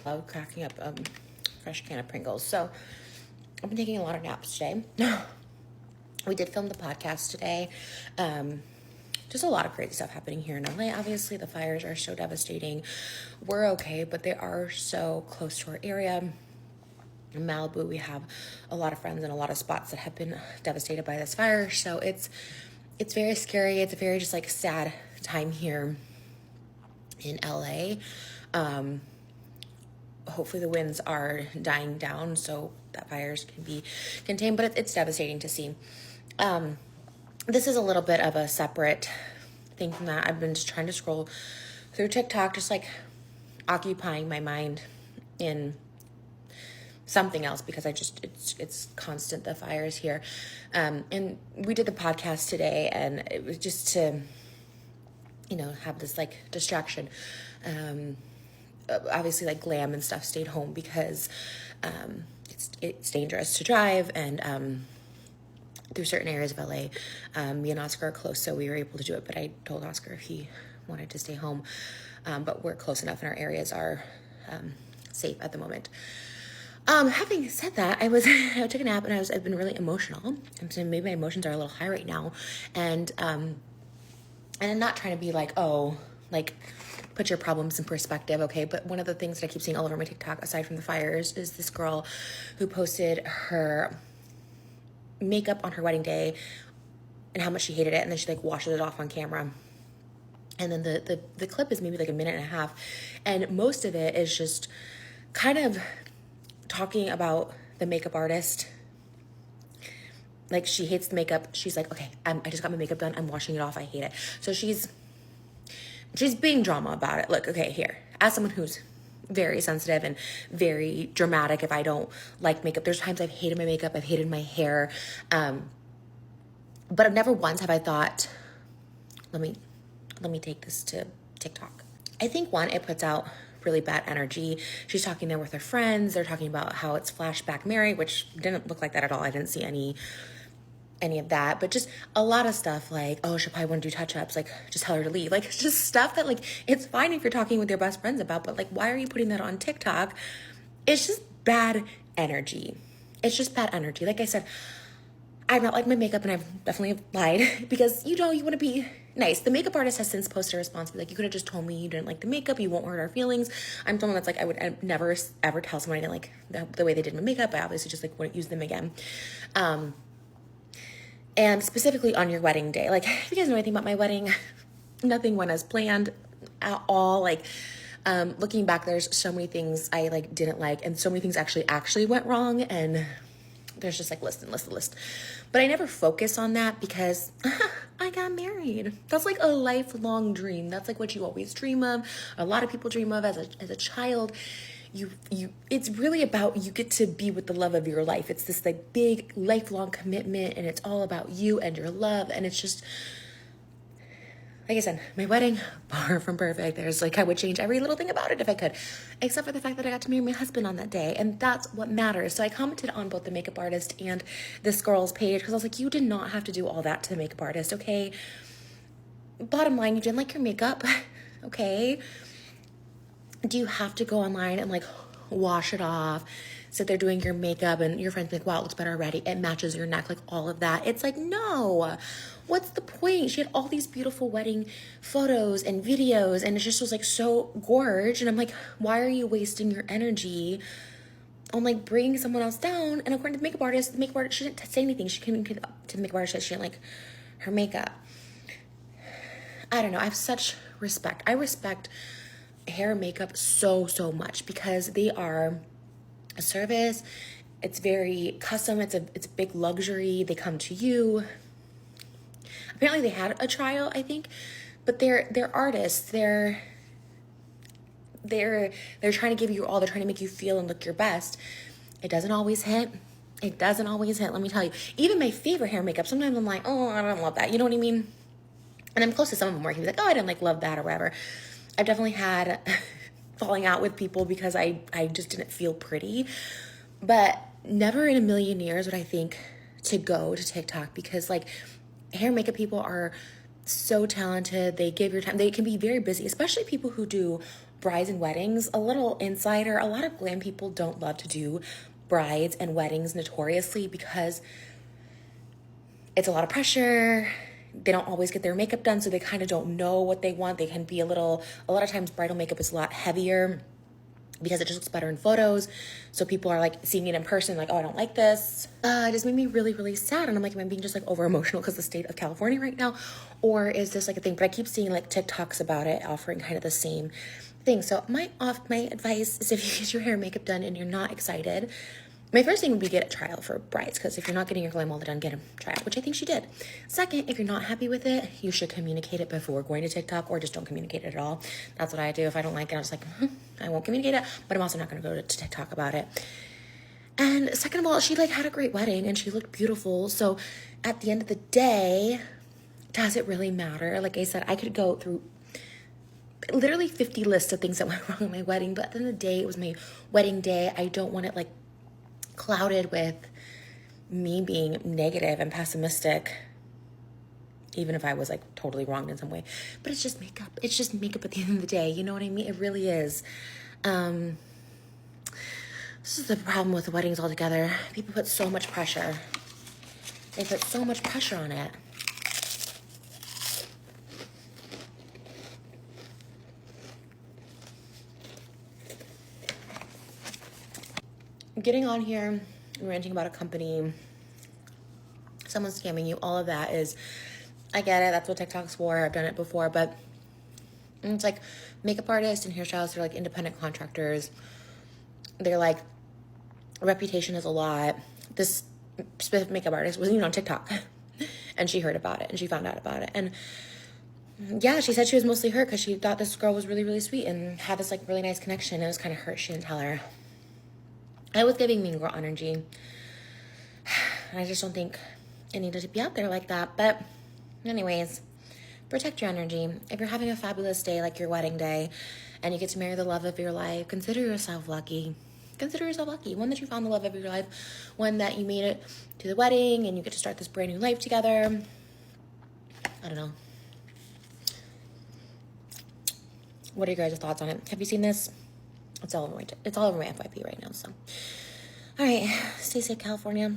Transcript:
love cracking up a fresh can of Pringles. So I've been taking a lot of naps today. We did film the podcast today. Just a lot of crazy stuff happening here in LA. Obviously, the fires are so devastating. We're okay, but they are so close to our area. In Malibu, we have a lot of friends and a lot of spots that have been devastated by this fire. So it's very scary. It's a very just like sad time here in LA. Hopefully the winds are dying down so that fires can be contained, but it's devastating to see. This is a little bit of a separate thing from that. I've been just trying to scroll through TikTok, just like occupying my mind in something else because it's constant, the fires here. And we did the podcast today and it was just to, have this like distraction. Obviously like glam and stuff stayed home because it's dangerous to drive and through certain areas of LA. Me and Oscar are close, so we were able to do it, but I told Oscar if he wanted to stay home. But we're close enough and our areas are safe at the moment. Having said that, I took a nap and I've been really emotional. And so maybe my emotions are a little high right now. And I'm not trying to be like, put your problems in perspective, okay? But one of the things that I keep seeing all over my TikTok, aside from the fires, is this girl who posted her makeup on her wedding day and how much she hated it, and then she like washes it off on camera. And then the clip is maybe like a minute and a half, and most of it is just kind of talking about the makeup artist. Like she hates the makeup. She's like, okay, I just got my makeup done. I'm washing it off. I hate it. So she's being drama about it. Look, okay, here, as someone who's very sensitive and very dramatic, if I don't like makeup, there's times I've hated my makeup, I've hated my hair, but I've never once have I thought, let me take this to TikTok. I think one, it puts out really bad energy. She's talking there with her friends. They're talking about how it's flashback Mary, which didn't look like that at all. I didn't see any of that, but just a lot of stuff like, oh, she'll probably want to do touch-ups, like just tell her to leave. Like just stuff that like, it's fine if you're talking with your best friends about, but like, why are you putting that on TikTok? It's just bad energy. It's just bad energy. Like I said, I'm not like my makeup and I've definitely lied because, you want to be nice. The makeup artist has since posted a response. Like, you could have just told me you didn't like the makeup. You won't hurt our feelings. I'm someone that's like, I'd never ever tell someone I didn't like the way they did my makeup. I obviously just like wouldn't use them again. And specifically on your wedding day, like if you guys know anything about my wedding, nothing went as planned at all. Like, looking back, there's so many things I like didn't like, and so many things actually went wrong. And there's just like list. But I never focus on that because I got married. That's like a lifelong dream. That's like what you always dream of. A lot of people dream of as a child. It's really about, you get to be with the love of your life. It's this like big lifelong commitment, and it's all about you and your love. And it's just, like I said, my wedding, far from perfect. There's like, I would change every little thing about it if I could, except for the fact that I got to marry my husband on that day. And that's what matters. So I commented on both the makeup artist and this girl's page because I was like, you did not have to do all that to the makeup artist, okay? Bottom line, you didn't like your makeup, okay? Do you have to go online and like wash it off, sit there doing your makeup, and your friends be like, wow, it looks better already, it matches your neck, like all of that? It's like, no, what's the point? She had all these beautiful wedding photos and videos, and it just was like so gorge. And I'm like, why are you wasting your energy on like bringing someone else down? And according to the makeup artist shouldn't say anything. She came to the makeup artist, she didn't like her makeup. I don't know, I have such respect. I respect hair and makeup so much because they are a service. It's very custom. It's a big luxury. They come to you. Apparently they had a trial, I think, but they're artists. They're trying to give you all. They're trying to make you feel and look your best. It doesn't always hit. Let me tell you. Even my favorite hair and makeup, sometimes I'm like, oh, I don't love that. You know what I mean? And I'm close to some of them where I can be like, oh, I didn't like love that or whatever. I've definitely had falling out with people because I just didn't feel pretty, but never in a million years would I think to go to TikTok because like hair and makeup people are so talented. They give your time. They can be very busy, especially people who do brides and weddings, a little insider, a lot of glam people don't love to do brides and weddings notoriously because it's a lot of pressure. They don't always get their makeup done, so they kind of don't know what they want. They can be a lot of times bridal makeup is a lot heavier because it just looks better in photos. So people are like seeing it in person, like, oh, I don't like this. It just made me really, really sad. And I'm like, am I being just like over emotional because the state of California right now? Or is this like a thing? But I keep seeing like TikToks about it offering kind of the same thing. So my advice is if you get your hair and makeup done and you're not excited, my first thing would be get a trial for brides, because if you're not getting your glam all done, get a trial, which I think she did. Second, if you're not happy with it, you should communicate it before going to TikTok, or just don't communicate it at all. That's what I do. If I don't like it, I'm just like, I won't communicate it, but I'm also not going to go to TikTok about it. And second of all, she like had a great wedding and she looked beautiful. So at the end of the day, does it really matter? Like I said, I could go through literally 50 lists of things that went wrong at my wedding, but at the end of the day, it was my wedding day. I don't want it like clouded with me being negative and pessimistic, even if I was like totally wrong in some way. But it's just makeup. It's just makeup at the end of the day. You know what I mean? It really is. This is the problem with weddings altogether. People put so much pressure. They put so much pressure on it. Getting on here and ranting about a company, someone scamming you, all of that is, I get it, that's what TikTok's for, I've done it before, but it's like makeup artists and hairstylists, they're like independent contractors. They're like, reputation is a lot. This specific makeup artist was even on TikTok and she heard about it and she found out about it. And yeah, she said she was mostly hurt because she thought this girl was really, really sweet and had this like really nice connection. It was kind of hurt she didn't tell her. I was giving mean girl energy. I just don't think it needed to be out there like that. But anyways, protect your energy. If you're having a fabulous day like your wedding day and you get to marry the love of your life, consider yourself lucky. Consider yourself lucky. One, that you found the love of your life. One, that you made it to the wedding and you get to start this brand new life together. I don't know. What are your guys' thoughts on it? Have you seen this? It's all over my FYP right now, so. All right, stay safe, California.